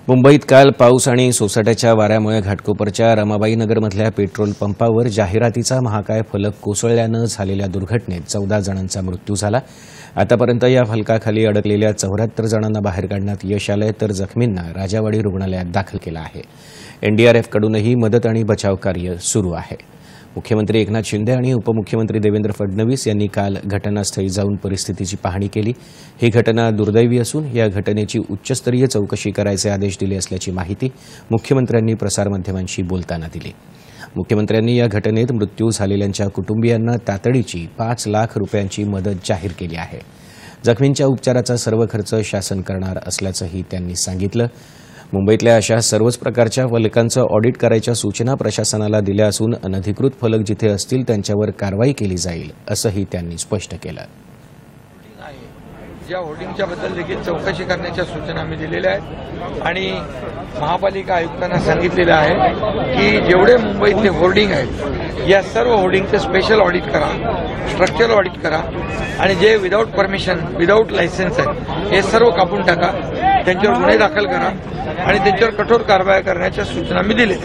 मुंबईत काल पाऊस आणि सोसाट्याच्या वाऱ्यामुळे घाटकोपरच्या रमाबाई नगरमधल्या पेट्रोल पंपावर जाहिरातीचा महाकाय फलक कोसळल्यानं झालेल्या दुर्घटनेत 14 जणांचा मृत्यू झाला। आतापर्यंत या फलकाखाली अडकलेल्या 74 जणांना बाहेर काढण्यात यश आलंय, तर जखमींना राजावाडी रुग्णालयात दाखल केलं आहे। एनडीआरएफ कडूनही मदत आणि बचाव कार्य सुरू आहे। मुख्यमंत्री एकनाथ शिंदे आणि उपमुख्यमंत्री देवेंद्र फडणवीस यांनी काल घटनास्थळी जाऊन परिस्थितीची पाहणी केली। ही घटना दुर्दैवी असून या घटनेची उच्चस्तरीय चौकशी करायचे आदेश दिले असल्याची माहिती मुख्यमंत्र्यांनी प्रसारमाध्यमांशी बोलताना दिली। मुख्यमंत्र्यांनी या घटनेत मृत्यू झालेल्यांच्या कुटुंबियांना तातडीची 5 लाख रुपयांची मदत जाहीर केली आहे। जखमींच्या उपचाराचा सर्व खर्च शासन करणार असल्याचंही त्यांनी सांगितलं। मुंबईतल्या अशा सर्वच प्रकारच्या फलकांचं ऑडिट करायच्या सूचना प्रशासनाला दिल्या असून अनधिकृत फलक जिथे असतील त्यांच्यावर कारवाई केली जाईल असंही त्यांनी स्पष्ट केलं। या होर्डिंगच्या बद्दल देखील चौकशी करण्याच्या सूचना आम्ही दिलेल्या आहेत आणि महापालिका आयुक्तांना सांगितलेलं आहे की जेवढे मुंबईतले होर्डिंग आहेत या सर्व होर्डिंगचं स्पेशल ऑडिट करा, स्ट्रक्चरल ऑडिट करा आणि जे विदाऊट परमिशन, विदाऊट लायसन्स आहेत हे सर्व कापून टाका, त्यांच्यावर गुन्हे दाखल करा आणि त्यांच्यावर कठोर कारवाई करण्याच्या सूचना मी दिल्या।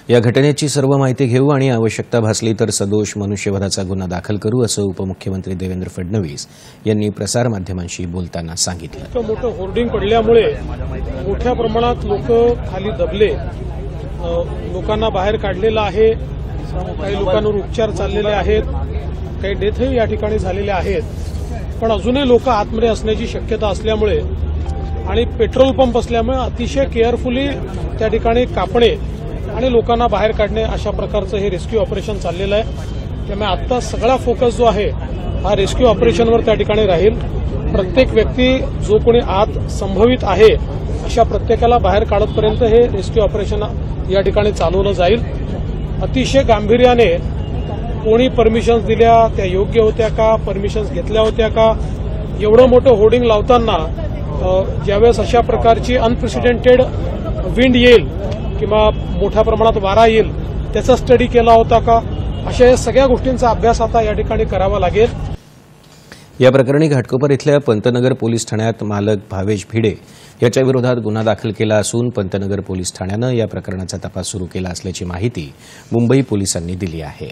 या घटनेची सर्व माहिती घेऊ आणि आवश्यकता भासली तर सदोष मनुष्यवधाचा गुन्हा दाखल करू असं उपमुख्यमंत्री देवेंद्र फडणवीस यांनी प्रसारमाध्यमांशी बोलताना सांगितलं। मोठं होर्डिंग पडल्यामुळे मोठ्या प्रमाणात लोक खाली दबले, लोकांना बाहेर काढलेलं आहे, काही लोकांवर उपचार चाललेले आहेत, काही डेथही या ठिकाणी झालेल्या आहेत, पण अजूनही लोक आतमध्ये असण्याची शक्यता असल्यामुळे आणि पेट्रोल पंप असल्यामुळे अतिशय केअरफुली त्या ठिकाणी कापणे आणि लोकांना बाहेर काढणे अशा प्रकारचं हे रेस्क्यू ऑपरेशन चाललेलं आहे। त्यामुळे आता सगळा फोकस जो आहे हा रेस्क्यू ऑपरेशनवर त्या ठिकाणी राहील। प्रत्येक व्यक्ती जो कोणी आत संभवित आहे अशा प्रत्येकाला बाहेर काढतपर्यंत हे रेस्क्यू ऑपरेशन या ठिकाणी चालवलं जाईल। अतिशय गांभीर्याने कोणी परमिशन्स दिल्या त्या योग्य होत्या का, परमिशन्स घेतल्या होत्या का, एवढं मोठं होर्डिंग लावताना ज्यावेळेस अशा प्रकारची अनप्रेसिडेंटेड विंड येईल किंवा मोठ्या प्रमाणात वारा येईल त्याचा स्टडी केला होता का, अशा सगळ्या गोष्टींचा अभ्यास आता या ठिकाणी करावा लागेल। या प्रकरणी घाटकोपर इथल्या पंतनगर पोलीस ठाण्यात मालक भावेश भिडे याच्या विरोधात गुन्हा दाखल केला असून पंतनगर पोलीस ठाण्यानं या प्रकरणाचा तपास सुरू केला असल्याची माहिती मुंबई पोलिसांनी दिली आहे।